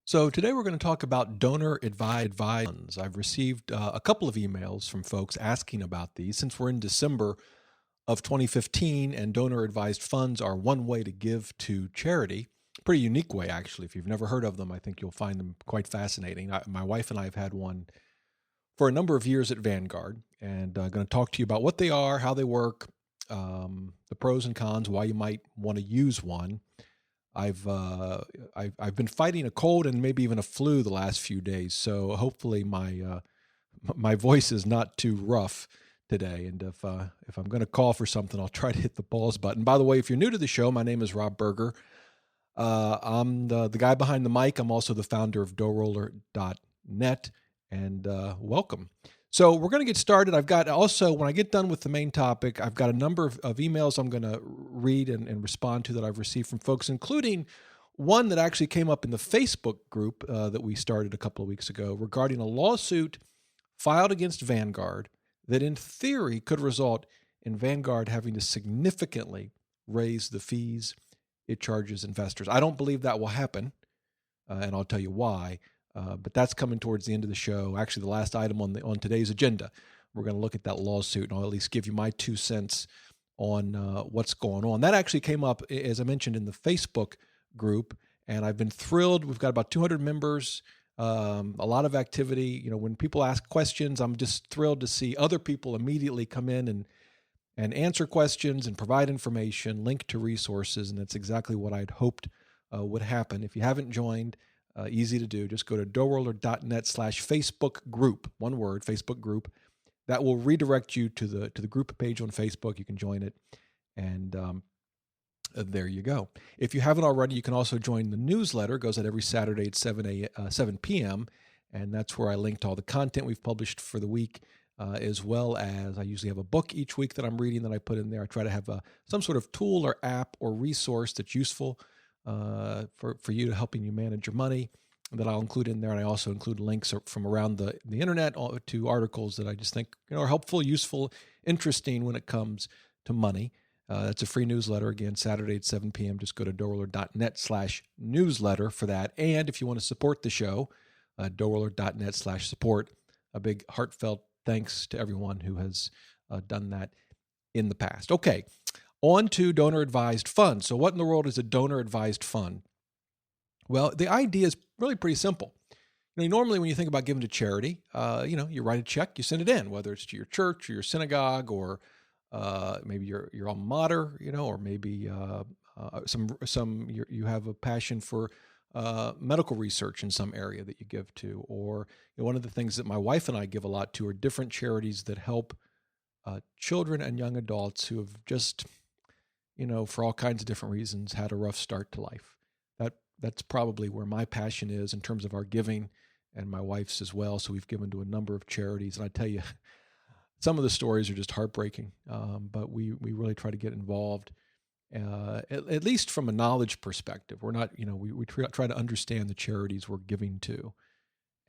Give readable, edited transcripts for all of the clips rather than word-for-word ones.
So today we're going to talk about donor advised funds. I've received a couple of emails from folks asking about these. Since we're in December of 2015 and donor advised funds are one way to give to charity, pretty unique way actually. If you've never heard of them, I think you'll find them quite fascinating. My wife and I have had one for a number of years at Vanguard, and I'm going to talk to you about what they are, how they work, the pros and cons, why you might want to use one. I've been fighting a cold and maybe even a flu the last few days, so hopefully my voice is not too rough today. And if I'm going to call for something, I'll try to hit the pause button. By the way, if you're new to the show, my name is Rob Berger. I'm the guy behind the mic. I'm also the founder of DoughRoller.net, and welcome. So we're going to get started. I've got also, when I get done with the main topic, I've got a number of emails I'm going to read and respond to that I've received from folks, including one that actually came up in the Facebook group that we started a couple of weeks ago regarding a lawsuit filed against Vanguard that in theory could result in Vanguard having to significantly raise the fees it charges investors. I don't believe that will happen, and I'll tell you why. But that's coming towards the end of the show. Actually, the last item on today's agenda, we're going to look at that lawsuit, and I'll at least give you my 2 cents on what's going on. That actually came up, as I mentioned, in the Facebook group, and I've been thrilled. We've got about 200 members, a lot of activity. You know, when people ask questions, I'm just thrilled to see other people immediately come in and answer questions and provide information, link to resources, and that's exactly what I'd hoped would happen. If you haven't joined, easy to do. Just go to DoughRoller.net/Facebook group. One word, Facebook group. That will redirect you to the group page on Facebook. You can join it, and there you go. If you haven't already, you can also join the newsletter. It goes out every Saturday at 7 p.m., and that's where I link to all the content we've published for the week, as well as I usually have a book each week that I'm reading that I put in there. I try to have some sort of tool or app or resource that's useful for you to helping you manage your money that I'll include in there. And I also include links from around the internet to articles that I just think are helpful, useful, interesting when it comes to money. That's a free newsletter. Again, Saturday at 7 p.m. Just go to DoughRoller.net/newsletter for that. And if you want to support the show, DoughRoller.net/support. A big heartfelt thanks to everyone who has done that in the past. Okay. On to donor-advised funds. So what in the world is a donor-advised fund? Well, the idea is really pretty simple. Normally when you think about giving to charity, you write a check, you send it in, whether it's to your church or your synagogue or maybe your alma mater, or maybe you have a passion for medical research in some area that you give to. Or one of the things that my wife and I give a lot to are different charities that help children and young adults who have just for all kinds of different reasons, had a rough start to life. That's probably where my passion is in terms of our giving, and my wife's as well. So we've given to a number of charities, and I tell you, some of the stories are just heartbreaking. But we really try to get involved, at least from a knowledge perspective. We're not, we try to understand the charities we're giving to,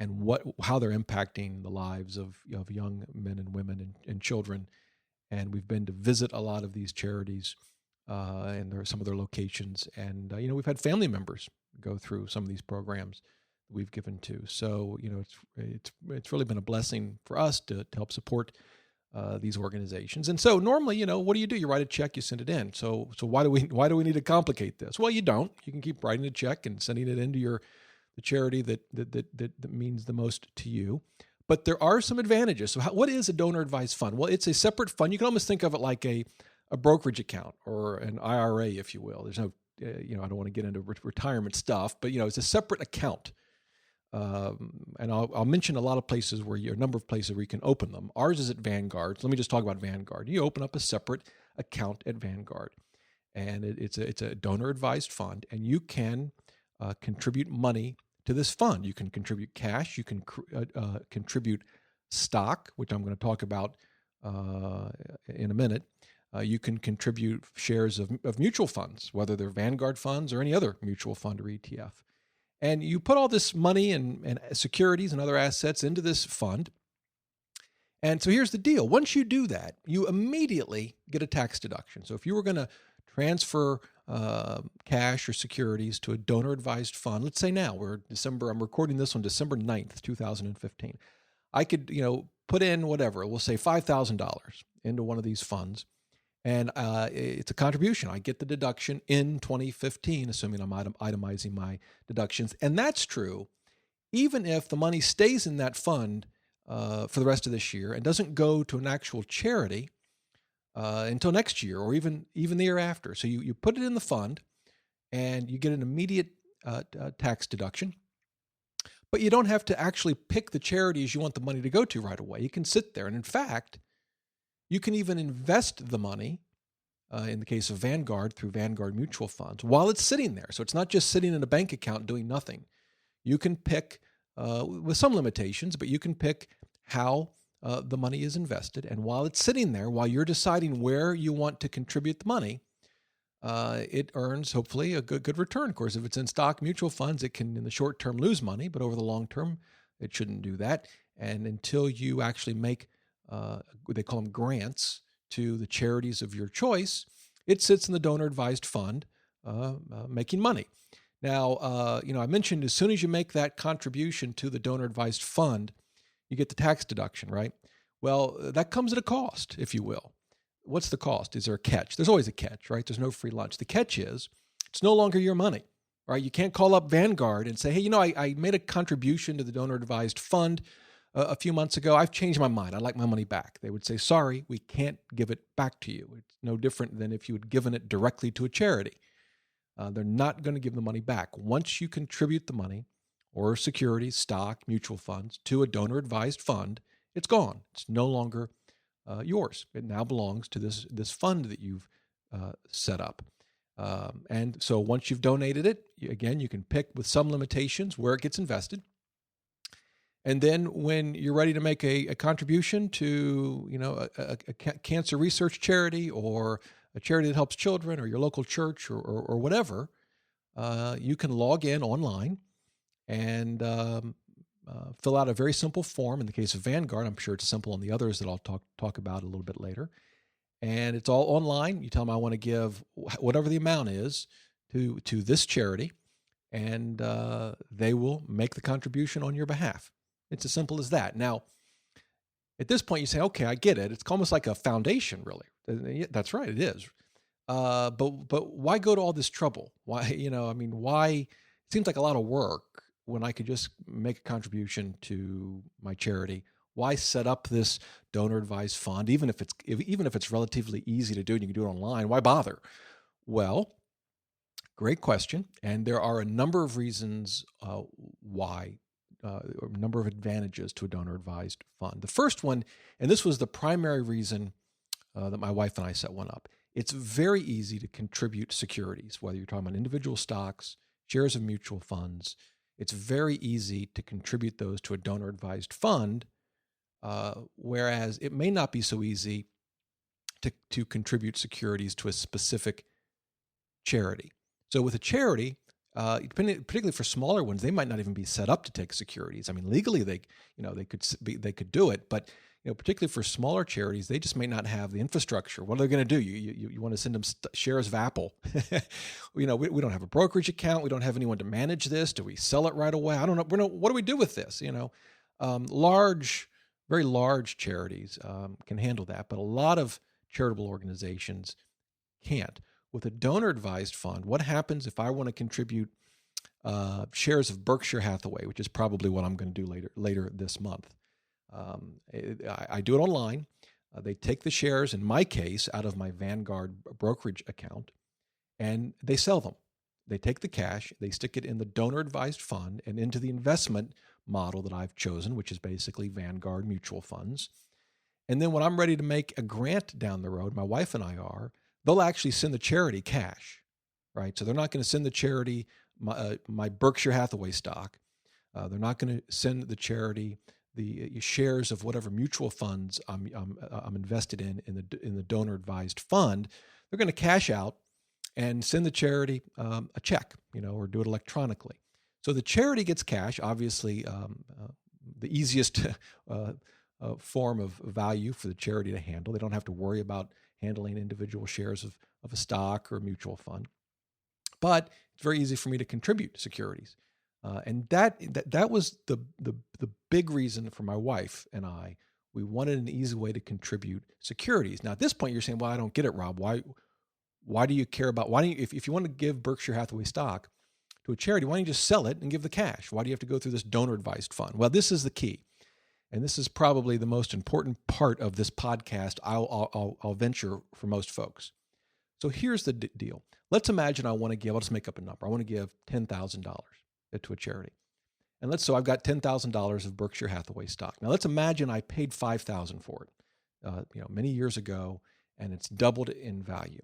and how they're impacting the lives of young men and women and children. And we've been to visit a lot of these charities. And there are some of their locations. And, we've had family members go through some of these programs that we've given to. So, it's really been a blessing for us to help support these organizations. And so normally, what do? You write a check, you send it in. So why do we need to complicate this? Well, you don't. You can keep writing a check and sending it into the charity that means the most to you. But there are some advantages. So what is a donor advised fund? Well, it's a separate fund. You can almost think of it like a brokerage account or an IRA, if you will. There's no, I don't want to get into retirement stuff, but, it's a separate account. And I'll mention a lot of places a number of places where you can open them. Ours is at Vanguard. So let me just talk about Vanguard. You open up a separate account at Vanguard, and it's a donor advised fund, and you can contribute money to this fund. You can contribute cash. You can contribute stock, which I'm going to talk about in a minute. You can contribute shares of mutual funds, whether they're Vanguard funds or any other mutual fund or ETF. And you put all this money and securities and other assets into this fund. And so here's the deal. Once you do that, you immediately get a tax deduction. So if you were going to transfer cash or securities to a donor-advised fund. Let's say now I'm recording this on December 9th, 2015. I could, put in whatever, we'll say $5,000 into one of these funds. And it's a contribution. I get the deduction in 2015, assuming I'm itemizing my deductions. And that's true even if the money stays in that fund for the rest of this year and doesn't go to an actual charity until next year or even the year after. So you put it in the fund and you get an immediate tax deduction. But you don't have to actually pick the charities you want the money to go to right away. You can sit there. And in fact, you can even invest the money, in the case of Vanguard, through Vanguard mutual funds while it's sitting there. So it's not just sitting in a bank account doing nothing. You can pick, with some limitations, but you can pick how the money is invested. And while it's sitting there, while you're deciding where you want to contribute the money, it earns, hopefully, a good return. Of course, if it's in stock mutual funds, it can, in the short term, lose money, but over the long term, it shouldn't do that. And until you actually make, they call them grants, to the charities of your choice, it sits in the donor-advised fund, making money. Now, I mentioned as soon as you make that contribution to the donor-advised fund, you get the tax deduction, right? Well, that comes at a cost, if you will. What's the cost? Is there a catch? There's always a catch, right? There's no free lunch. The catch is it's no longer your money, right? You can't call up Vanguard and say, hey, I made a contribution to the donor-advised fund a few months ago. I've changed my mind. I'd like my money back. They would say, sorry, we can't give it back to you. It's no different than if you had given it directly to a charity. They're not going to give the money back. Once you contribute the money or securities, stock, mutual funds to a donor-advised fund, it's gone. It's no longer yours. It now belongs to this fund that you've set up. And so once you've donated it, again, you can pick with some limitations where it gets invested. And then when you're ready to make a contribution to, a cancer research charity or a charity that helps children or your local church or whatever, you can log in online and fill out a very simple form. In the case of Vanguard, I'm sure it's simple on the others that I'll talk about a little bit later. And it's all online. You tell them I want to give whatever the amount is to this charity, and they will make the contribution on your behalf. It's as simple as that. Now, at this point, you say, okay, I get it. It's almost like a foundation, really. That's right, it is. But why go to all this trouble? Why, why? It seems like a lot of work when I could just make a contribution to my charity. Why set up this donor-advised fund, even if it's relatively easy to do and you can do it online? Why bother? Well, great question. And there are a number of reasons why. A number of advantages to a donor-advised fund. The first one, and this was the primary reason that my wife and I set one up, it's very easy to contribute securities, whether you're talking about individual stocks, shares of mutual funds. It's very easy to contribute those to a donor-advised fund, whereas it may not be so easy to contribute securities to a specific charity. So with a charity, particularly for smaller ones, they might not even be set up to take securities. I mean, legally they could do it, but particularly for smaller charities, they just may not have the infrastructure. What are they going to do? You want to send them shares of Apple? we don't have a brokerage account. We don't have anyone to manage this. Do we sell it right away? I don't know. What do we do with this? Very large charities can handle that, but a lot of charitable organizations can't. With a donor-advised fund, what happens if I want to contribute shares of Berkshire Hathaway, which is probably what I'm going to do later this month? I do it online. They take the shares, in my case, out of my Vanguard brokerage account, and they sell them. They take the cash, they stick it in the donor-advised fund and into the investment model that I've chosen, which is basically Vanguard mutual funds. And then when I'm ready to make a grant down the road, my wife and I are, they'll actually send the charity cash, right? So they're not going to send the charity my Berkshire Hathaway stock. They're not going to send the charity the shares of whatever mutual funds I'm invested in the donor advised fund. They're going to cash out and send the charity a check, or do it electronically. So the charity gets cash, obviously the easiest form of value for the charity to handle. They don't have to worry about handling individual shares of a stock or a mutual fund. But it's very easy for me to contribute securities. And that was the big reason for my wife and I. We wanted an easy way to contribute securities. Now, at this point, you're saying, well, I don't get it, Rob. Why do you care about, if you want to give Berkshire Hathaway stock to a charity, why don't you just sell it and give the cash? Why do you have to go through this donor-advised fund? Well, this is the key. And this is probably the most important part of this podcast, I'll venture for most folks. So here's the deal. Let's imagine I want to give, I'll just make up a number. I want to give $10,000 to a charity. And so I've got $10,000 of Berkshire Hathaway stock. Now let's imagine I paid $5,000 for it, many years ago, and it's doubled in value.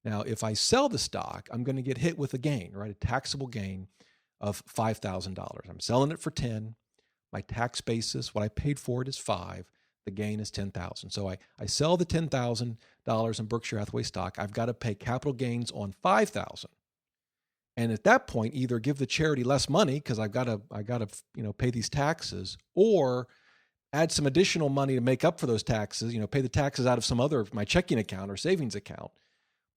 Now, if I sell the stock, I'm going to get hit with a gain, right? A taxable gain of $5,000. I'm selling it for 10. My tax basis, what I paid for it is 5. The gain is 10,000. So I sell the $10,000 in Berkshire Hathaway stock. I've got to pay capital gains on 5,000. And at that point, either give the charity less money because I got to pay these taxes, or add some additional money to make up for those taxes. Pay the taxes out of some other my checking account or savings account.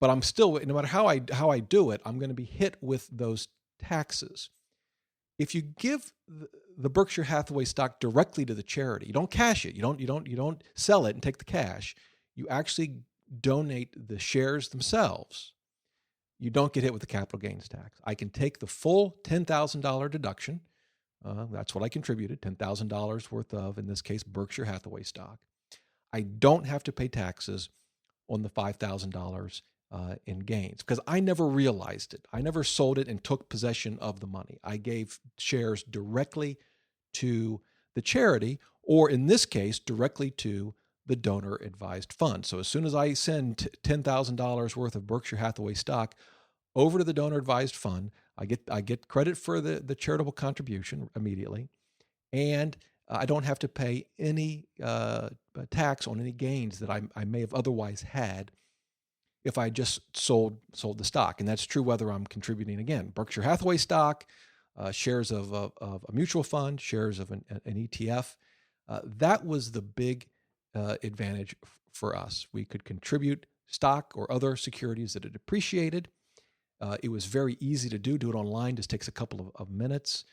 But I'm still, no matter how I do it, I'm going to be hit with those taxes. If you give the Berkshire Hathaway stock directly to the charity, you don't cash it. You don't sell it and take the cash. You actually donate the shares themselves. You don't get hit with the capital gains tax. I can take the full $10,000 deduction. That's what I contributed, $10,000 worth of, in this case, Berkshire Hathaway stock. I don't have to pay taxes on the $5,000 in gains because I never realized it. I never sold it and took possession of the money. I gave shares directly to the charity, or in this case, directly to the donor-advised fund. So as soon as I send $10,000 worth of Berkshire Hathaway stock over to the donor-advised fund, I get credit for the charitable contribution immediately, and I don't have to pay any tax on any gains that I may have otherwise had if I just sold the stock. And that's true whether I'm contributing, again, Berkshire Hathaway stock, shares of a mutual fund, shares of an ETF. That was the big advantage for us. We could contribute stock or other securities that had appreciated. It was very easy to do it online, just takes a couple of minutes.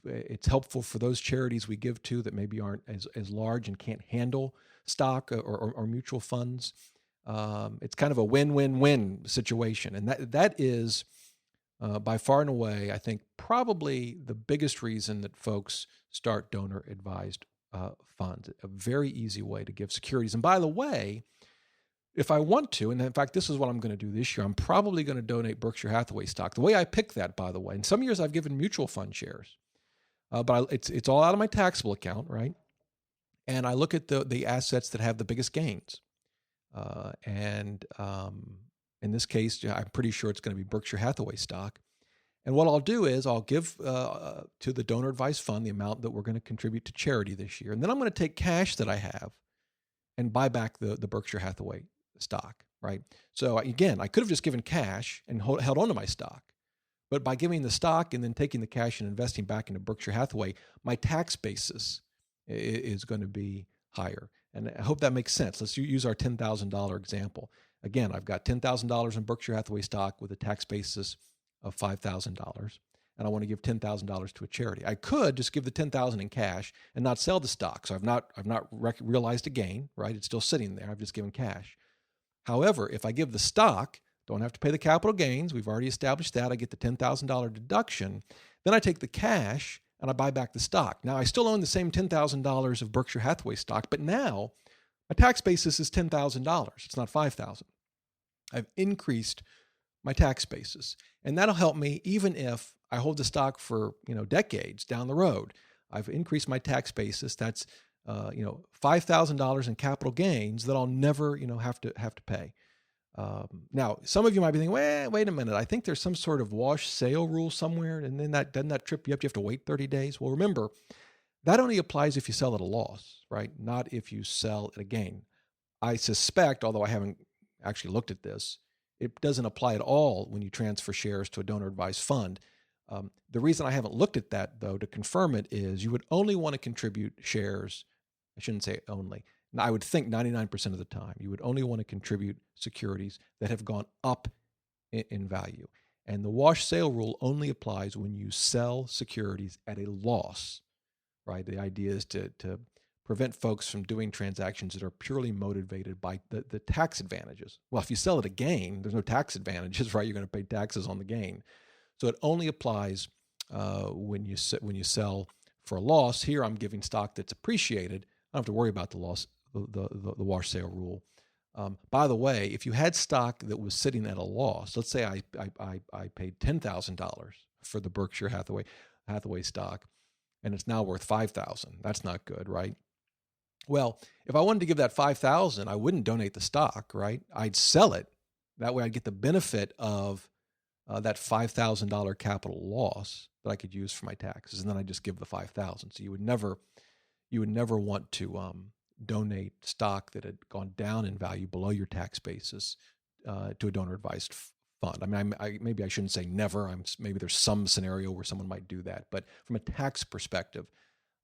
It's helpful for those charities we give to that maybe aren't as large and can't handle stock or mutual funds. It's kind of a win-win-win situation. And that is by far and away, I think, probably the biggest reason that folks start donor-advised funds. A very easy way to give securities. And by the way, if I want to, and in fact, this is what I'm going to do this year, I'm probably going to donate Berkshire Hathaway stock. The way I pick that, by the way, in some years I've given mutual fund shares, but it's all out of my taxable account, right? And I look at the assets that have the biggest gains. And in this case, I'm pretty sure it's going to be Berkshire Hathaway stock. And what I'll do is I'll give to the donor advised fund the amount that we're going to contribute to charity this year. And then I'm going to take cash that I have and buy back the Berkshire Hathaway stock, right? So again, I could have just given cash and held on to my stock. But by giving the stock and then taking the cash and investing back into Berkshire Hathaway, my tax basis is going to be higher. And I hope that makes sense. Let's use our $10,000 example. Again, I've got $10,000 in Berkshire Hathaway stock with a tax basis of $5,000, and I want to give $10,000 to a charity. I could just give the $10,000 in cash and not sell the stock. So I've not realized a gain, right? It's still sitting there. I've just given cash. However, if I give the stock, don't have to pay the capital gains. We've already established that. I get the $10,000 deduction. Then I take the cash and I buy back the stock. Now, I still own the same $10,000 of Berkshire Hathaway stock, but now my tax basis is $10,000. It's not $5,000. I've increased my tax basis, and that'll help me even if I hold the stock for decades down the road. I've increased my tax basis. That's $5,000 in capital gains that I'll never have to pay. Now, some of you might be thinking, wait a minute. I think there's some sort of wash sale rule somewhere, and then doesn't that trip you up? You have to wait 30 days. Well, remember, that only applies if you sell at a loss, right? Not if you sell at a gain. I suspect, although I haven't actually looked at this, it doesn't apply at all when you transfer shares to a donor-advised fund. The reason I haven't looked at that, though, to confirm it is you would only want to contribute shares. I shouldn't say only. I would think 99% of the time, you would only want to contribute securities that have gone up in value. And the wash sale rule only applies when you sell securities at a loss, right? The idea is to prevent folks from doing transactions that are purely motivated by the tax advantages. Well, if you sell at a gain, there's no tax advantages, right? You're going to pay taxes on the gain. So it only applies when you sell for a loss. Here, I'm giving stock that's appreciated. I don't have to worry about the loss, the wash sale rule. By the way, if you had stock that was sitting at a loss, let's say I paid $10,000 for the Berkshire Hathaway stock, and it's now worth $5,000. That's not good, right? Well, if I wanted to give that $5,000, I wouldn't donate the stock, right? I'd sell it. That way, I'd get the benefit of that $5,000 capital loss that I could use for my taxes, and then I just give the $5,000. So you would never want to donate stock that had gone down in value below your tax basis to a donor-advised fund. I mean, maybe I shouldn't say never. Maybe there's some scenario where someone might do that, but from a tax perspective,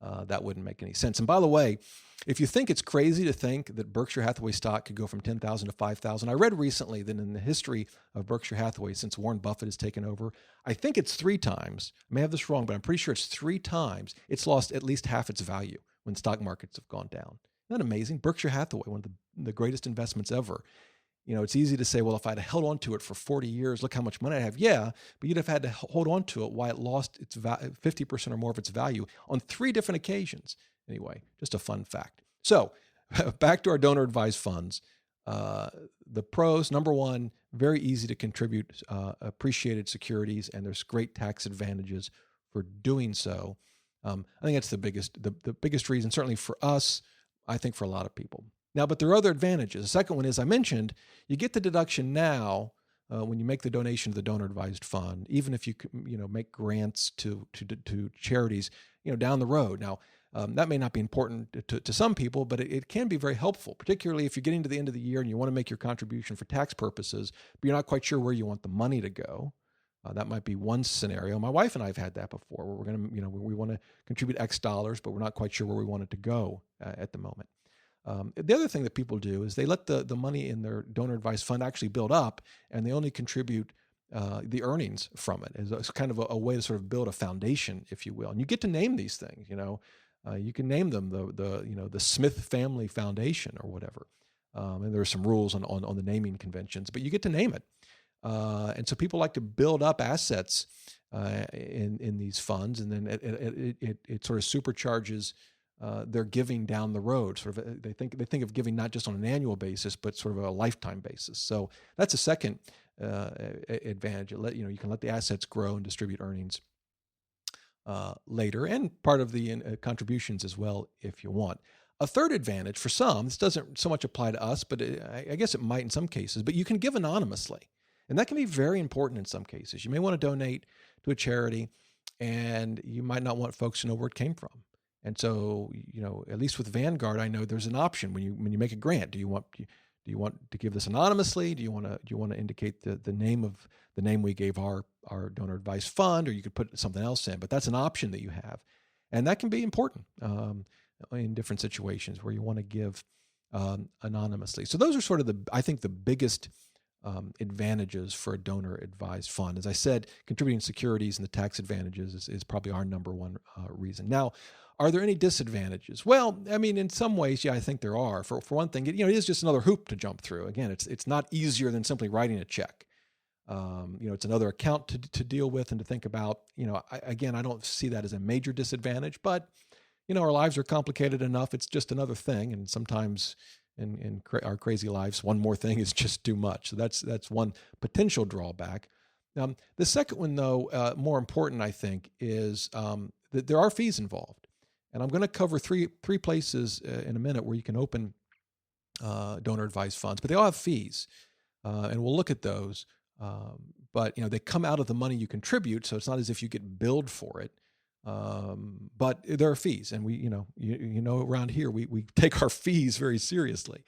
that wouldn't make any sense. And by the way, if you think it's crazy to think that Berkshire Hathaway stock could go from $10,000 to $5,000, I read recently that in the history of Berkshire Hathaway, since Warren Buffett has taken over, I think it's 3 times. I may have this wrong, but I'm pretty sure it's 3 times. It's lost at least half its value when stock markets have gone down. Isn't that amazing? Berkshire Hathaway, one of the greatest investments ever. You know, it's easy to say, well, if I'd held on to it for 40 years, look how much money I have. Yeah, but you'd have had to hold on to it while it lost its 50% or more of its value on 3 different occasions. Anyway, just a fun fact. So back to our donor-advised funds. The pros, number one, very easy to contribute appreciated securities, and there's great tax advantages for doing so. I think that's the biggest reason, certainly for us, I think for a lot of people. Now, but there are other advantages. The second one is, I mentioned, you get the deduction now when you make the donation to the donor-advised fund, even if you make grants to charities, down the road. Now, that may not be important to some people, but it can be very helpful, particularly if you're getting to the end of the year and you want to make your contribution for tax purposes, but you're not quite sure where you want the money to go. That might be one scenario. My wife and I have had that before, where we're going to, we want to contribute X dollars, but we're not quite sure where we want it to go at the moment. The other thing that people do is they let the money in their donor-advised fund actually build up, and they only contribute the earnings from it. It's kind of a way to sort of build a foundation, if you will. And you get to name these things. You can name them the Smith Family Foundation or whatever. And there are some rules on the naming conventions, but you get to name it. And so people like to build up assets in these funds, and then it sort of supercharges their giving down the road. Sort of, they think of giving not just on an annual basis, but sort of a lifetime basis. So that's a second advantage. You can let the assets grow and distribute earnings later, and part of the contributions as well, if you want. A third advantage for some, this doesn't so much apply to us, but I guess it might in some cases, but you can give anonymously. And that can be very important in some cases. You may want to donate to a charity, and you might not want folks to know where it came from. And so, at least with Vanguard, I know there's an option when you make a grant. Do you want to give this anonymously? Do you want to indicate the name we gave our donor advice fund, or you could put something else in? But that's an option that you have, and that can be important in different situations where you want to give anonymously. So those are sort of I think the biggest advantages for a donor-advised fund. As I said, contributing securities and the tax advantages is probably our number one reason. Now, are there any disadvantages? Well, I mean, in some ways, yeah, I think there are. For one thing, it is just another hoop to jump through. Again, it's not easier than simply writing a check. It's another account to deal with and to think about. I don't see that as a major disadvantage, but our lives are complicated enough. It's just another thing, and sometimes in our crazy lives, one more thing is just too much. So that's one potential drawback. The second one, though, more important, I think, is that there are fees involved. And I'm going to cover three places in a minute where you can open donor-advised funds, but they all have fees, and we'll look at those. But they come out of the money you contribute, so it's not as if you get billed for it. But there are fees, and we, around here we take our fees very seriously,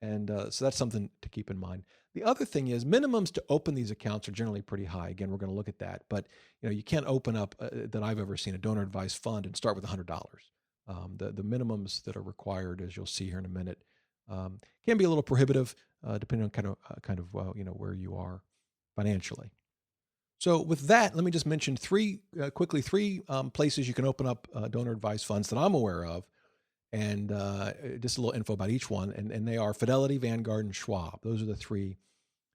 and so that's something to keep in mind. The other thing is minimums to open these accounts are generally pretty high. Again, we're going to look at that, but you can't open up that I've ever seen a donor advised fund and start with $100. The minimums that are required, as you'll see here in a minute, can be a little prohibitive depending on kind of where you are financially. So with that, let me just mention three places you can open up donor advised funds that I'm aware of, and just a little info about each one. And they are Fidelity, Vanguard, and Schwab. Those are the three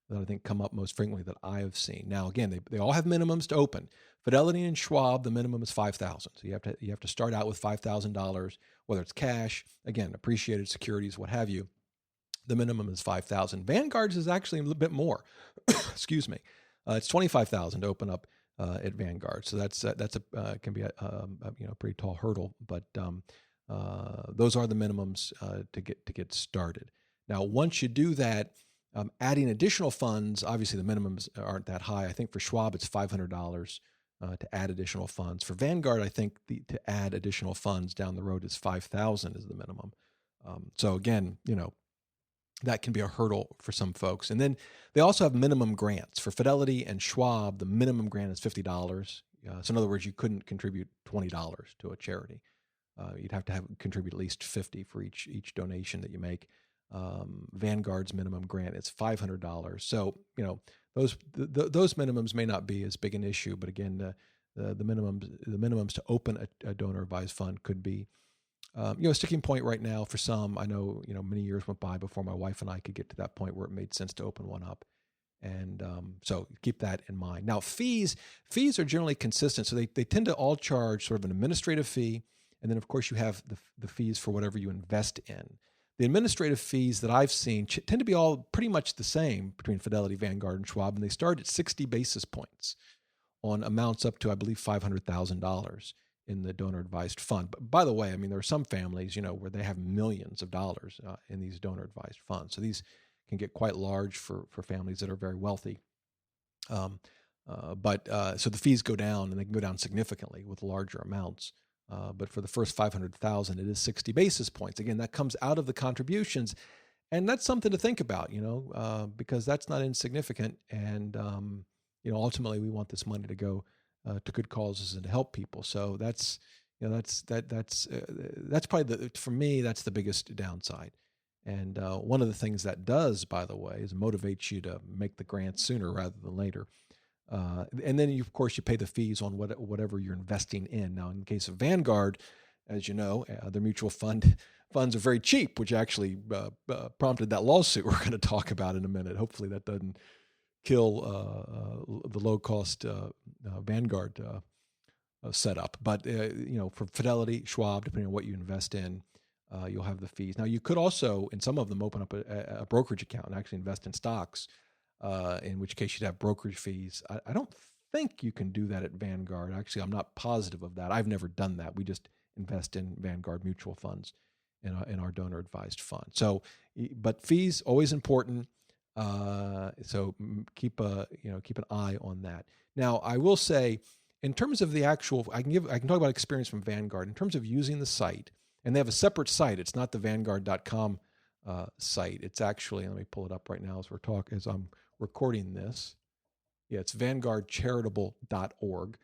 that I think come up most frequently that I have seen. Now, again, they all have minimums to open. Fidelity and Schwab, the minimum is $5,000. So you have to start out with $5,000, whether it's cash, again, appreciated securities, what have you. The minimum is $5,000. Vanguard's is actually a little bit more. Excuse me. It's $25,000 to open up at Vanguard. So that's can be a pretty tall hurdle, but those are the minimums to get started. Now, once you do that, adding additional funds, obviously the minimums aren't that high. I think for Schwab it's $500 to add additional funds. For Vanguard, I think to add additional funds down the road is $5,000 is the minimum. So again, that can be a hurdle for some folks. And then they also have minimum grants. For Fidelity and Schwab, the minimum grant is $50. So in other words, you couldn't contribute $20 to a charity. You'd have to contribute at least $50 for each donation that you make. Vanguard's minimum grant is $500. So those minimums may not be as big an issue, but again, the minimums to open a donor advised fund could be a sticking point right now for some. I know many years went by before my wife and I could get to that point where it made sense to open one up, and so keep that in mind. Now, fees are generally consistent, so they tend to all charge sort of an administrative fee, and then of course you have the fees for whatever you invest in. The administrative fees that I've seen tend to be all pretty much the same between Fidelity, Vanguard, and Schwab, and they start at 60 basis points on amounts up to, I believe, $500,000 in the donor advised fund. But by the way, I mean, there are some families, where they have millions of dollars in these donor advised funds. So these can get quite large for families that are very wealthy. So the fees go down, and they can go down significantly with larger amounts. But for the first $500,000, it is 60 basis points. Again, that comes out of the contributions, and that's something to think about, because that's not insignificant. And ultimately, we want this money to go to good causes and to help people. So that's probably for me, that's the biggest downside. And one of the things that does, by the way, is motivates you to make the grant sooner rather than later. And then, of course, you pay the fees on whatever you're investing in. Now, in the case of Vanguard, as you know, their mutual funds are very cheap, which actually prompted that lawsuit we're going to talk about in a minute. Hopefully that doesn't kill the low-cost Vanguard setup. But, for Fidelity, Schwab, depending on what you invest in, you'll have the fees. Now, you could also, in some of them, open up a brokerage account and actually invest in stocks, in which case you'd have brokerage fees. I don't think you can do that at Vanguard. Actually, I'm not positive of that. I've never done that. We just invest in Vanguard mutual funds in our donor advised fund. So, but fees always important. So keep an eye on that. Now, I will say, in terms of the actual, I can talk about experience from Vanguard in terms of using the site, and they have a separate site. It's not the Vanguard.com site. It's actually, let me pull it up right now as I'm recording this. Yeah, it's vanguardcharitable.org.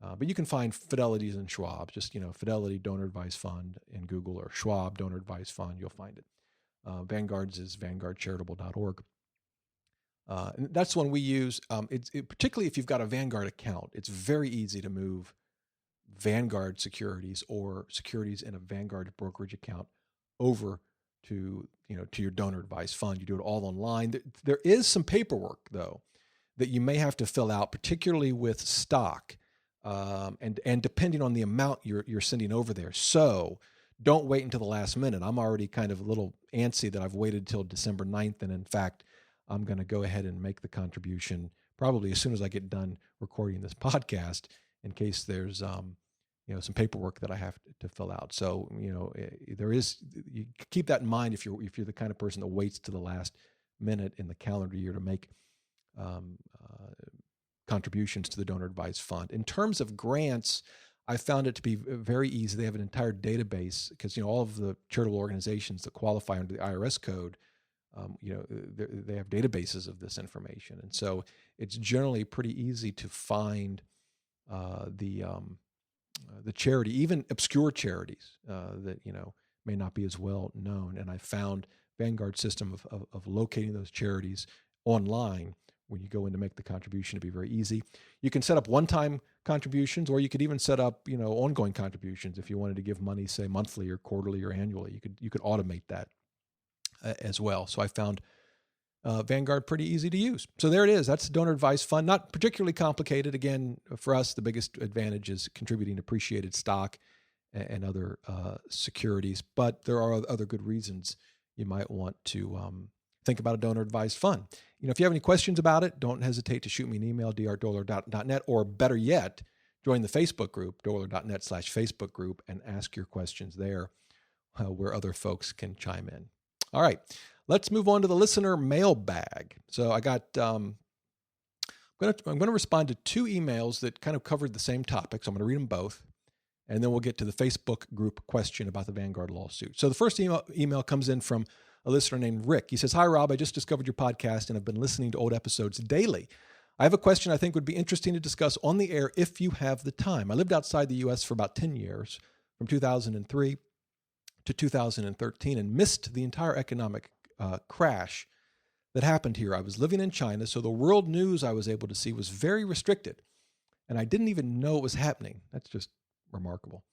But you can find Fidelity's and Schwab's. Just, Fidelity Donor Advised Fund in Google, or Schwab Donor Advised Fund, you'll find it. Vanguard's is vanguardcharitable.org. And that's one we use. Particularly if you've got a Vanguard account, it's very easy to move Vanguard securities or securities in a Vanguard brokerage account over to your donor advised fund. You do it all online. There is some paperwork, though, that you may have to fill out, particularly with stock, and depending on the amount you're sending over there. So don't wait until the last minute. I'm already kind of a little antsy that I've waited till December 9th, and in fact, I'm going to go ahead and make the contribution probably as soon as I get done recording this podcast, in case there's some paperwork that I have to fill out. So you keep that in mind if you're the kind of person that waits to the last minute in the calendar year to make contributions to the donor advised fund. In terms of grants, I found it to be very easy. They have an entire database because all of the charitable organizations that qualify under the IRS code, they have databases of this information, and so it's generally pretty easy to find the charity, even obscure charities that may not be as well known. And I found Vanguard's system of locating those charities online when you go in to make the contribution, it'd be very easy. You can set up one-time contributions, or you could even set up, ongoing contributions if you wanted to give money, say monthly or quarterly or annually. You could automate that as well. So I found Vanguard pretty easy to use. So there it is. That's the donor advised fund. Not particularly complicated. Again, for us, the biggest advantage is contributing appreciated stock and other securities. But there are other good reasons you might want to think about a donor advised fund. If you have any questions about it, don't hesitate to shoot me an email, dr@doughroller.net, or better yet, join the Facebook group, doughroller.net/Facebook group, and ask your questions there where other folks can chime in. All right. Let's move on to the listener mailbag. So I got, I'm going to respond to 2 emails that kind of covered the same topic. So I'm going to read them both, and then we'll get to the Facebook group question about the Vanguard lawsuit. So the first email comes in from a listener named Rick. He says, "Hi, Rob. I just discovered your podcast and have been listening to old episodes daily. I have a question I think would be interesting to discuss on the air if you have the time. I lived outside the U.S. for about 10 years, from 2003 to 2013, and missed the entire economic crash that happened here. I was living in China, so the world news I was able to see was very restricted, and I didn't even know it was happening." That's just remarkable.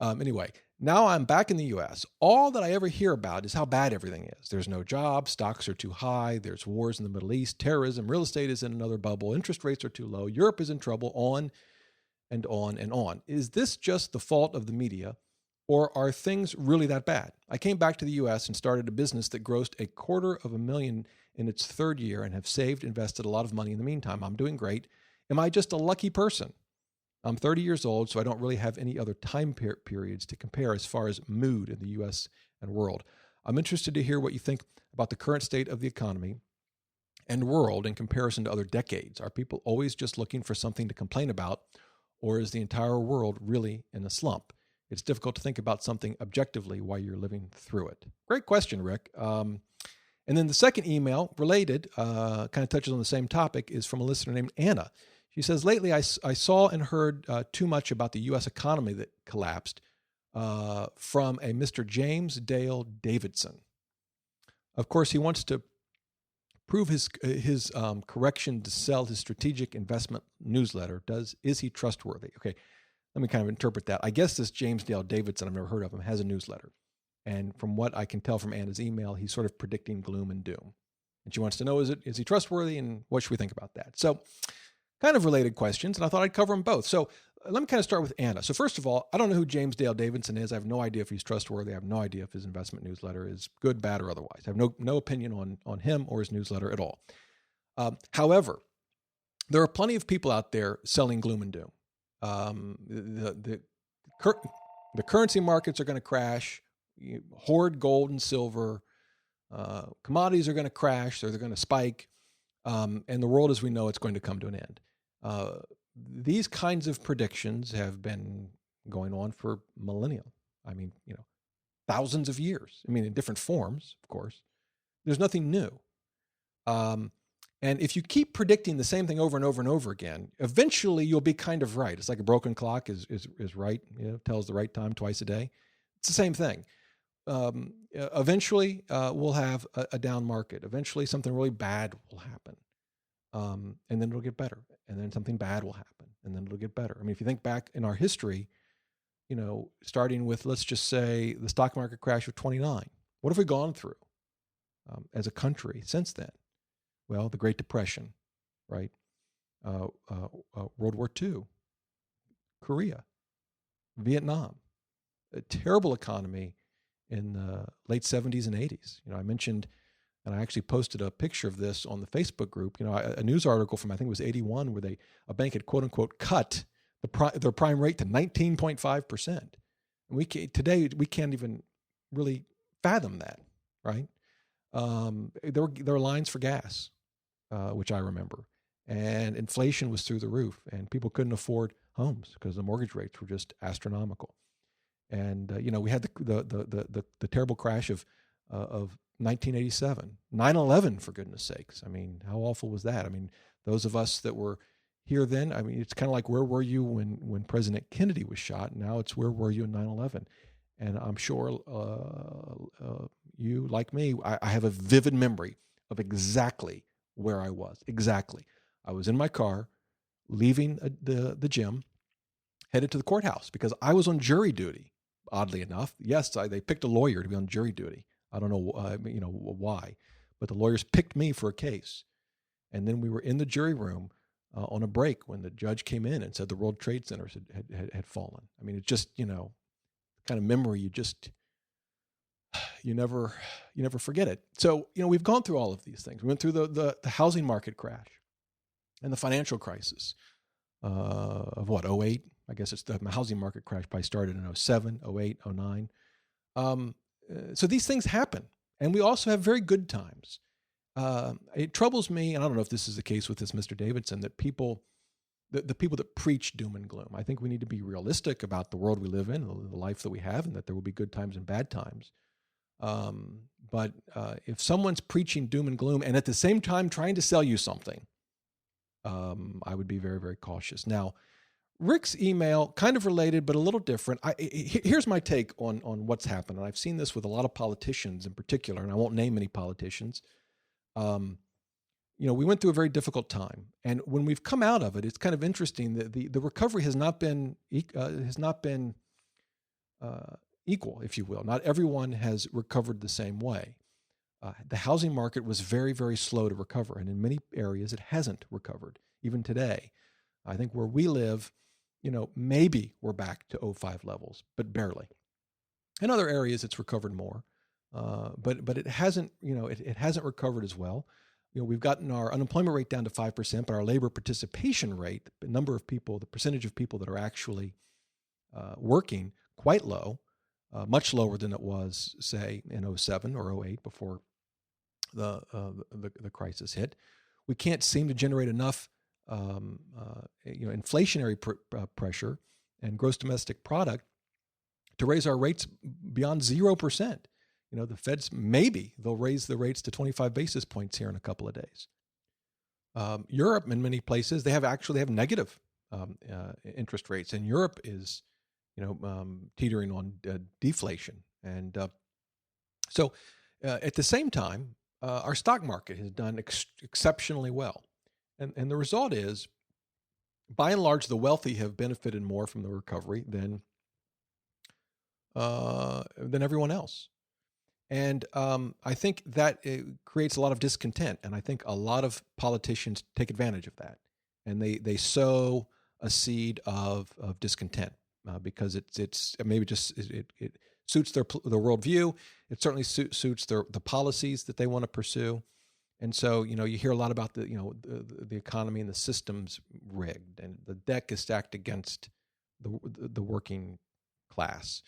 Anyway, now I'm back in the U.S. All that I ever hear about is how bad everything is. There's no jobs, stocks are too high, there's wars in the Middle East, terrorism, real estate is in another bubble, interest rates are too low, Europe is in trouble, on and on and on. Is this just the fault of the media, or are things really that bad? I came back to the U.S. and started a business that grossed $250,000 in its 3rd year and have invested a lot of money in the meantime. I'm doing great. Am I just a lucky person? I'm 30 years old, so I don't really have any other time periods to compare as far as mood in the U.S. and world. I'm interested to hear what you think about the current state of the economy and world in comparison to other decades. Are people always just looking for something to complain about, or is the entire world really in a slump? It's difficult to think about something objectively while you're living through it. Great question, Rick. And then the second email, related, kind of touches on the same topic, is from a listener named Anna. She says, "Lately, I saw and heard too much about the U.S. economy that collapsed from a Mr. James Dale Davidson. Of course, he wants to prove his correction to sell his strategic investment newsletter. Is he trustworthy?" Okay, let me kind of interpret that. I guess this James Dale Davidson, I've never heard of him, has a newsletter. And from what I can tell from Anna's email, he's sort of predicting gloom and doom. And she wants to know, is he trustworthy, and what should we think about that? So kind of related questions, and I thought I'd cover them both. So let me kind of start with Anna. So first of all, I don't know who James Dale Davidson is. I have no idea if he's trustworthy. I have no idea if his investment newsletter is good, bad, or otherwise. I have no opinion on him or his newsletter at all. However, there are plenty of people out there selling gloom and doom. The currency markets are going to crash. Hoard gold and silver. Commodities are going to crash, or they're going to spike. And the world as we know it's going to come to an end. These kinds of predictions have been going on for millennia. I mean, thousands of years. I mean, in different forms, of course. There's nothing new. And if you keep predicting the same thing over and over and over again, eventually you'll be kind of right. It's like a broken clock is right, tells the right time twice a day. It's the same thing. Eventually we'll have a down market. Eventually something really bad will happen. And then it'll get better. And then something bad will happen. And then it'll get better. I mean, if you think back in our history, starting with, let's just say, the stock market crash of 29, what have we gone through as a country since then? Well, the Great Depression, right? World War II, Korea, Vietnam, a terrible economy in the late 70s and 80s. I mentioned, and I actually posted a picture of this on the Facebook group, a news article from, I think it was 81, where a bank had quote unquote cut their prime rate to 19.5%. And today we can't even really fathom that, right? There were lines for gas, which I remember, and inflation was through the roof, and people couldn't afford homes because the mortgage rates were just astronomical. And we had the terrible crash of 1987, 9/11, for goodness sakes. I mean, how awful was that? I mean, those of us that were here then, I mean, it's kind of like, where were you when President Kennedy was shot? Now it's, where were you in 9/11? And I'm sure you, like me, I have a vivid memory of exactly where I was. Exactly. I was in my car, leaving the gym, headed to the courthouse because I was on jury duty. Oddly enough, yes, they picked a lawyer to be on jury duty. I don't know, why, but the lawyers picked me for a case. And then we were in the jury room on a break when the judge came in and said the World Trade Centers had fallen. I mean, it's just, kind of memory you never forget it. So, we've gone through all of these things. We went through the housing market crash and the financial crisis of what, 08? I guess it's the housing market crash probably started in 07, 08, 09. So these things happen. And we also have very good times. It troubles me, and I don't know if this is the case with this Mr. Davidson, that the people that preach doom and gloom. I think we need to be realistic about the world we live in, the life that we have, and that there will be good times and bad times. But if someone's preaching doom and gloom and at the same time trying to sell you something, I would be very, very cautious. Now, Rick's email, kind of related, but a little different. Here's my take on what's happened. And I've seen this with a lot of politicians in particular, and I won't name any politicians. We went through a very difficult time. And when we've come out of it, it's kind of interesting that the recovery has not been equal, if you will. Not everyone has recovered the same way. The housing market was very, very slow to recover. And in many areas, it hasn't recovered, even today. I think where we live, maybe we're back to 05 levels, but barely. In other areas, it's recovered more, but it hasn't, it hasn't recovered as well. We've gotten our unemployment rate down to 5%, but our labor participation rate, the number of people, the percentage of people that are actually working, quite low, much lower than it was, say, in 07 or 08 before the crisis hit. We can't seem to generate enough inflationary pressure and gross domestic product to raise our rates beyond 0%. The Fed's they'll raise the rates to 25 basis points here in a couple of days. Europe, in many places, they have negative interest rates, and Europe is, teetering on deflation. And so at the same time, our stock market has done exceptionally well. And the result is, by and large, the wealthy have benefited more from the recovery than everyone else. And I think that it creates a lot of discontent. And I think a lot of politicians take advantage of that. And they sow a seed of discontent because it suits their worldview. It certainly suits the policies that they want to pursue. And so, you hear a lot about the economy and the system's rigged, and the deck is stacked against the working class,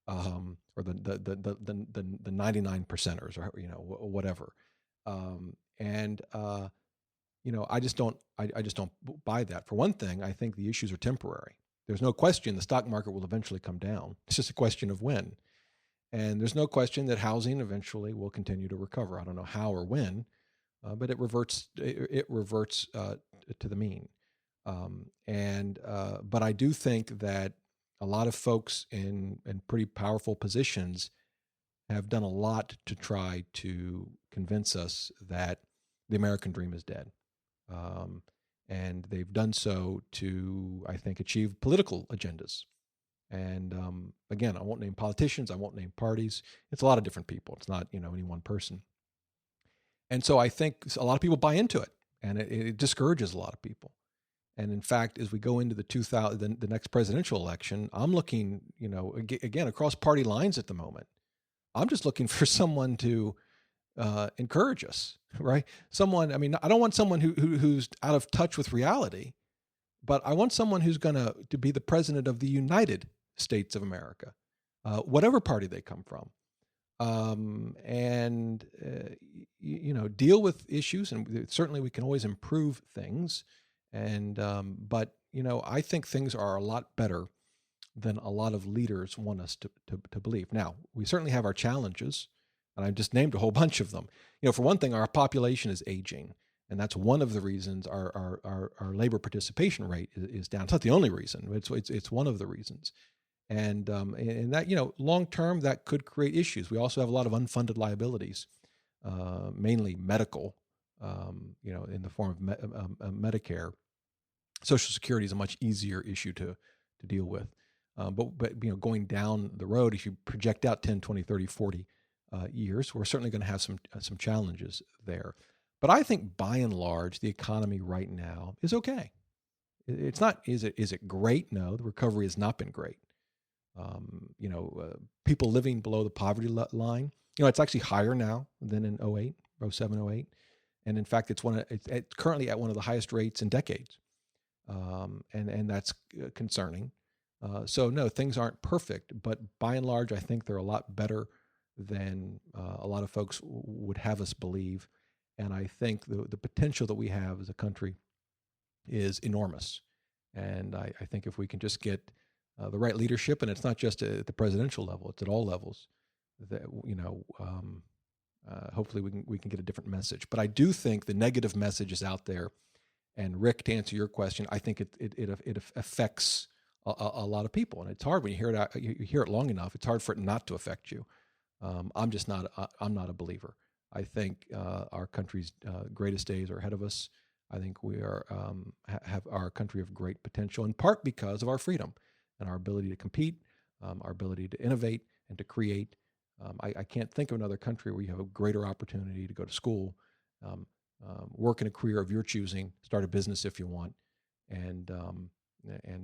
or the 99 percenters, or whatever. I just don't buy that. For one thing, I think the issues are temporary. There's no question the stock market will eventually come down. It's just a question of when. And there's no question that housing eventually will continue to recover. I don't know how or when. But it reverts to the mean. But I do think that a lot of folks in pretty powerful positions have done a lot to try to convince us that the American dream is dead. And they've done so to, I think, achieve political agendas. And again, I won't name politicians. I won't name parties. It's a lot of different people. It's not, any one person. And so I think a lot of people buy into it, and it discourages a lot of people. And in fact, as we go into the next presidential election, I'm looking, again, across party lines at the moment. I'm just looking for someone to encourage us, right? Someone, I don't want someone who's out of touch with reality, but I want someone who's going to be the president of the United States of America, whatever party they come from. Deal with issues, and certainly we can always improve things. But I think things are a lot better than a lot of leaders want us to believe. Now, we certainly have our challenges, and I've just named a whole bunch of them. For one thing, our population is aging, and that's one of the reasons our labor participation rate is down. It's not the only reason. It's one of the reasons. And that, long term, that could create issues. We also have a lot of unfunded liabilities, mainly medical, in the form of Medicare. Social Security is a much easier issue to deal with. But going down the road, if you project out 10, 20, 30, 40 years, we're certainly going to have some challenges there. But I think by and large, the economy right now is okay. It's not, is it great? No, the recovery has not been great. People living below the poverty line, it's actually higher now than in 07, 08. And in fact, it's currently at one of the highest rates in decades. And that's concerning. So no, things aren't perfect, but by and large, I think they're a lot better than a lot of folks would have us believe. And I think the potential that we have as a country is enormous. And I think if we can just get the right leadership, and it's not just at the presidential level, it's at all levels, that hopefully we can get a different message. But I do think the negative message is out there. And Rick, to answer your question, I think it affects a lot of people, and it's hard when you hear it. You hear it long enough. It's hard for it not to affect you. I'm not a believer. I think our country's greatest days are ahead of us. I think we have our country of great potential, in part because of our freedom and our ability to compete, our ability to innovate and to create. I can't think of another country where you have a greater opportunity to go to school, work in a career of your choosing, start a business if you want, and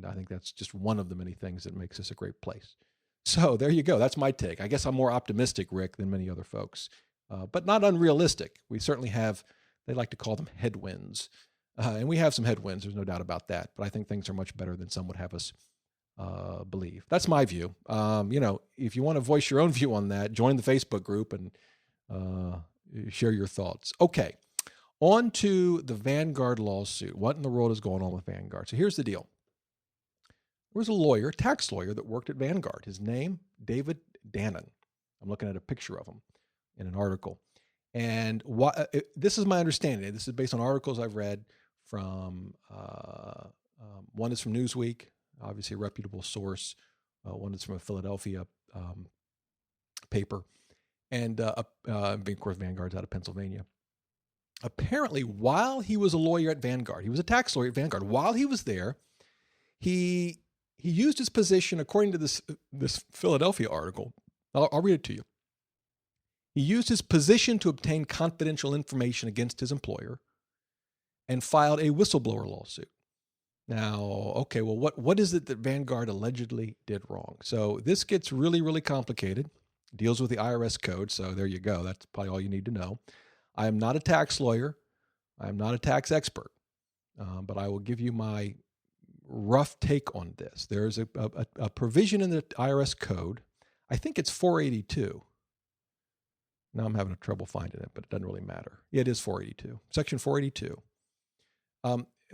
I think that's just one of the many things that makes this a great place. So there you go. That's my take. I guess I'm more optimistic, Rick, than many other folks, but not unrealistic. We certainly have, they like to call them headwinds, and we have some headwinds. There's no doubt about that, but I think things are much better than some would have us believe. That's my view. If you want to voice your own view on that, join the Facebook group and share your thoughts. Okay. On to the Vanguard lawsuit. What in the world is going on with Vanguard? So here's the deal. There was a lawyer, a tax lawyer, that worked at Vanguard. His name, David Dannon. I'm looking at a picture of him in an article. And this is my understanding. This is based on articles I've read from, one is from Newsweek, obviously a reputable source. One is from a Philadelphia paper. And, of course, Vanguard's out of Pennsylvania. Apparently, while he was a lawyer at Vanguard, he was a tax lawyer at Vanguard. While he was there, he used his position, according to this Philadelphia article. I'll read it to you. He used his position to obtain confidential information against his employer and filed a whistleblower lawsuit. Now, okay, well, what is it that Vanguard allegedly did wrong? So this gets really, really complicated. It deals with the IRS code. So there you go. That's probably all you need to know. I am not a tax lawyer. I am not a tax expert, but I will give you my rough take on this. There's a provision in the IRS code. I think it's 482. Now I'm having trouble finding it, but it doesn't really matter. Yeah, it is 482, Section 482,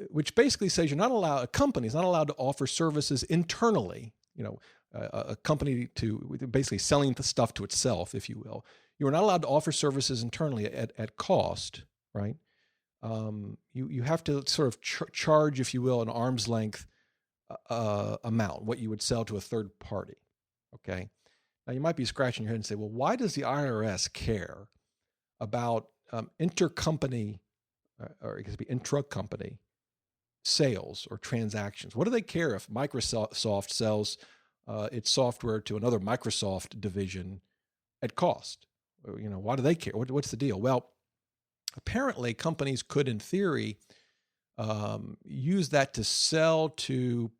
which basically says a company is not allowed to offer services internally. A company to basically selling the stuff to itself, if you will. You are not allowed to offer services internally at cost, right? You have to sort of charge, if you will, an arm's length amount, what you would sell to a third party, okay? Now, you might be scratching your head and say, well, why does the IRS care about intercompany, or it could be intra-company sales or transactions? What do they care if Microsoft sells its software to another Microsoft division at cost? Why do they care? What's the deal? Well, apparently companies could, in theory, use that to sell to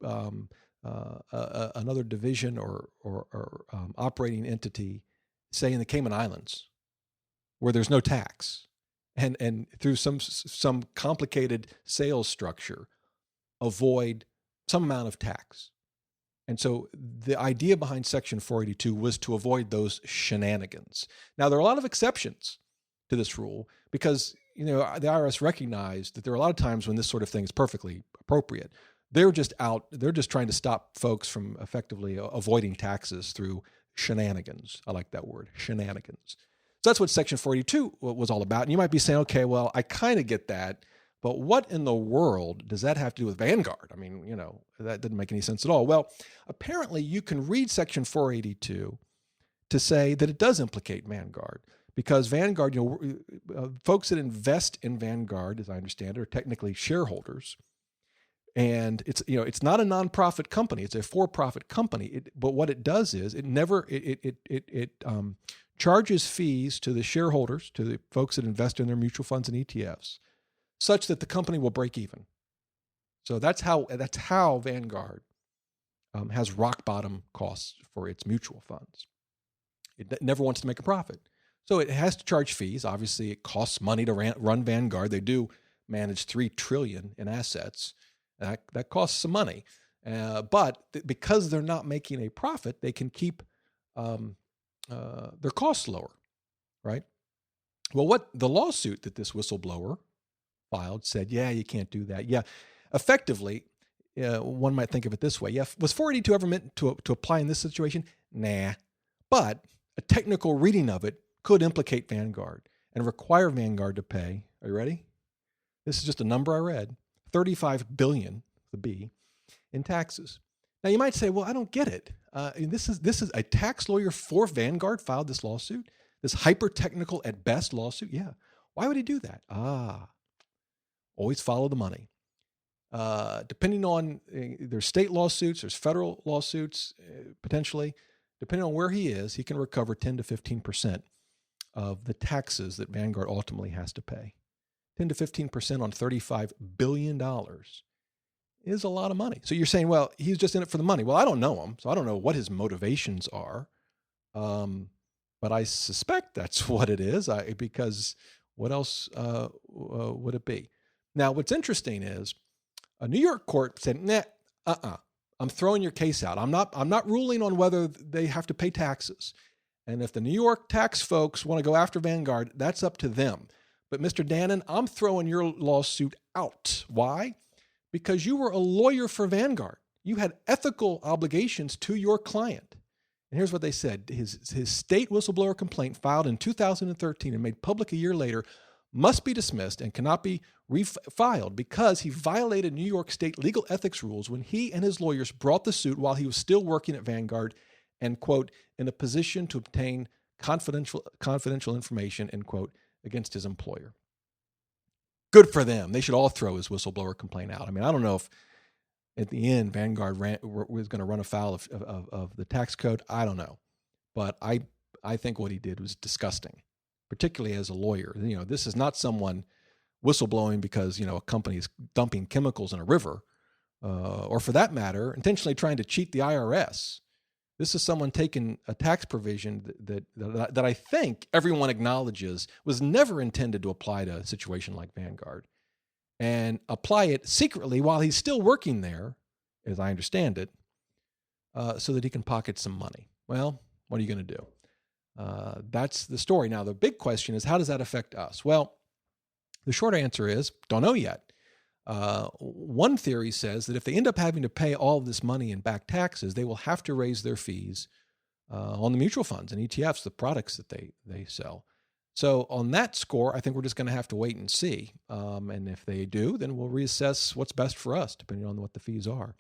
another division or operating entity, say in the Cayman Islands, where there's no tax, and through some complicated sales structure, avoid some amount of tax. And so the idea behind Section 482 was to avoid those shenanigans. Now, there are a lot of exceptions to this rule because, the IRS recognized that there are a lot of times when this sort of thing is perfectly appropriate. They're just trying to stop folks from effectively avoiding taxes through shenanigans. I like that word, shenanigans. So that's what Section 482 was all about. And you might be saying, okay, well, I kind of get that, but what in the world does that have to do with Vanguard? I mean, that didn't make any sense at all. Well, apparently you can read Section 482 to say that it does implicate Vanguard because Vanguard, folks that invest in Vanguard, as I understand it, are technically shareholders. And it's not a nonprofit company; it's a for-profit company. But what it does is it charges fees to the shareholders, to the folks that invest in their mutual funds and ETFs, such that the company will break even. So that's how Vanguard has rock bottom costs for its mutual funds. It never wants to make a profit, so it has to charge fees. Obviously, it costs money to run Vanguard. They do manage $3 trillion in assets. That costs some money, but because they're not making a profit, they can keep their costs lower, right? Well, what the lawsuit that this whistleblower filed said, yeah, you can't do that. Yeah, effectively, one might think of it this way. Yeah, was 482 ever meant to apply in this situation? Nah, but a technical reading of it could implicate Vanguard and require Vanguard to pay. Are you ready? This is just a number I read. $35 billion, the B, in taxes. Now you might say, well, I don't get it. This is a tax lawyer for Vanguard filed this lawsuit, this hyper-technical at best lawsuit. Yeah. Why would he do that? Always follow the money. Depending on, there's state lawsuits, there's federal lawsuits, potentially. Depending on where he is, he can recover 10 to 15% of the taxes that Vanguard ultimately has to pay. 10 to 15% on $35 billion is a lot of money. So you're saying, well, he's just in it for the money. Well, I don't know him, so I don't know what his motivations are. But I suspect that's what it is, because what else would it be? Now, what's interesting is a New York court said, nah, I'm throwing your case out. I'm not ruling on whether they have to pay taxes. And if the New York tax folks want to go after Vanguard, that's up to them. But Mr. Dannon, I'm throwing your lawsuit out. Why? Because you were a lawyer for Vanguard. You had ethical obligations to your client. And here's what they said. His state whistleblower complaint filed in 2013 and made public a year later must be dismissed and cannot be refiled because he violated New York state legal ethics rules when he and his lawyers brought the suit while he was still working at Vanguard and, quote, in a position to obtain confidential information, end quote, against his employer. Good for them. They should all throw his whistleblower complaint out. I mean, I don't know if at the end Vanguard was going to run afoul of the tax code. I don't know. But I think what he did was disgusting, particularly as a lawyer. This is not someone whistleblowing because, a company is dumping chemicals in a river, or for that matter, intentionally trying to cheat the IRS. This is someone taking a tax provision that I think everyone acknowledges was never intended to apply to a situation like Vanguard, and apply it secretly while he's still working there, as I understand it, so that he can pocket some money. Well, what are you going to do? That's the story. Now, the big question is, how does that affect us? Well, the short answer is, don't know yet. One theory says that if they end up having to pay all of this money in back taxes, they will have to raise their fees on the mutual funds and ETFs, the products that they sell. So on that score, I think we're just going to have to wait and see. And if they do, then we'll reassess what's best for us, depending on what the fees are.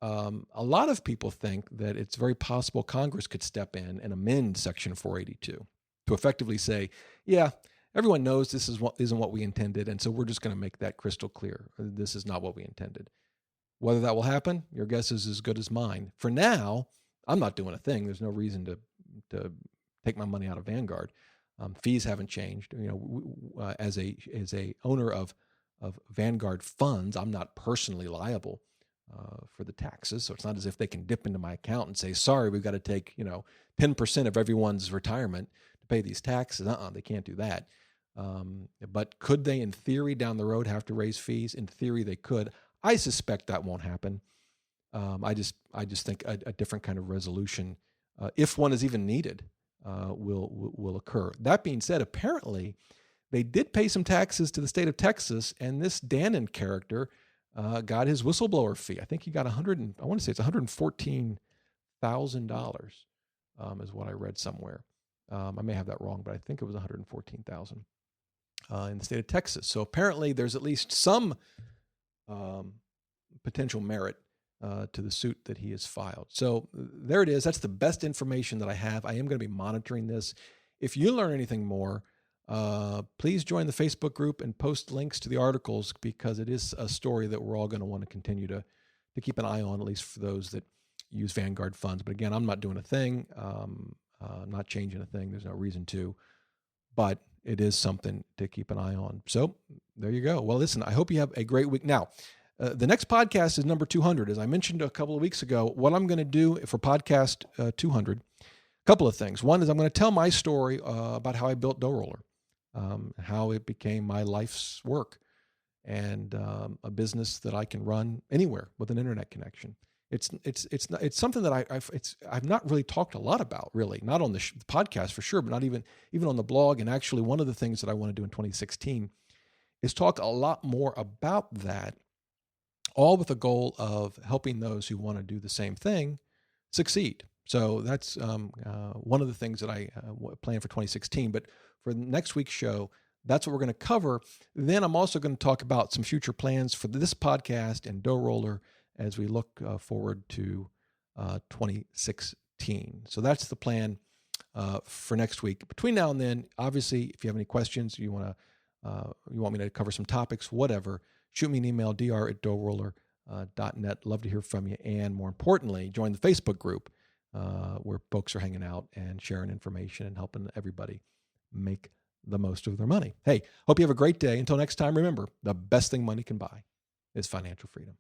A lot of people think that it's very possible Congress could step in and amend Section 482 to effectively say, yeah, everyone knows this isn't what we intended, and so we're just going to make that crystal clear. This is not what we intended. Whether that will happen, your guess is as good as mine. For now, I'm not doing a thing. There's no reason to take my money out of Vanguard. Fees haven't changed. As a owner of Vanguard funds, I'm not personally liable for the taxes. So it's not as if they can dip into my account and say, sorry, we've got to take 10% of everyone's retirement to pay these taxes. They can't do that. But could they, in theory, down the road have to raise fees? In theory, they could. I suspect that won't happen. I just think a different kind of resolution, if one is even needed, will occur. That being said, apparently they did pay some taxes to the state of Texas, and this Dannon character got his whistleblower fee. I think he got $114,000 is what I read somewhere. I may have that wrong, but I think it was $114,000 in the state of Texas. So apparently there's at least some potential merit to the suit that he has filed. So there it is. That's the best information that I have. I am going to be monitoring this. if you learn anything more, please join the Facebook group and post links to the articles, because it is a story that we're all going to want to continue to keep an eye on, at least for those that use Vanguard funds. But again, I'm not doing a thing. I'm not changing a thing. There's no reason to, but it is something to keep an eye on. So there you go. Well, listen, I hope you have a great week. Now, the next podcast is number 200. As I mentioned a couple of weeks ago, what I'm going to do for podcast 200, a couple of things. One is I'm going to tell my story about how I built DoughRoller, how it became my life's work, and a business that I can run anywhere with an internet connection. It's something that I've not really talked a lot about, really, not on the podcast for sure, but not even on the blog. And actually, one of the things that I want to do in 2016 is talk a lot more about that, all with the goal of helping those who want to do the same thing succeed. So that's one of the things that I plan for 2016. But for next week's show, that's what we're going to cover. Then I'm also going to talk about some future plans for this podcast and DoughRoller as we look forward to 2016. So that's the plan for next week. Between now and then, obviously, if you have any questions, you want me to cover some topics, whatever, shoot me an email, dr@doughroller.net. Love to hear from you. And more importantly, join the Facebook group where folks are hanging out and sharing information and helping everybody make the most of their money. Hey, hope you have a great day. Until next time, remember, the best thing money can buy is financial freedom.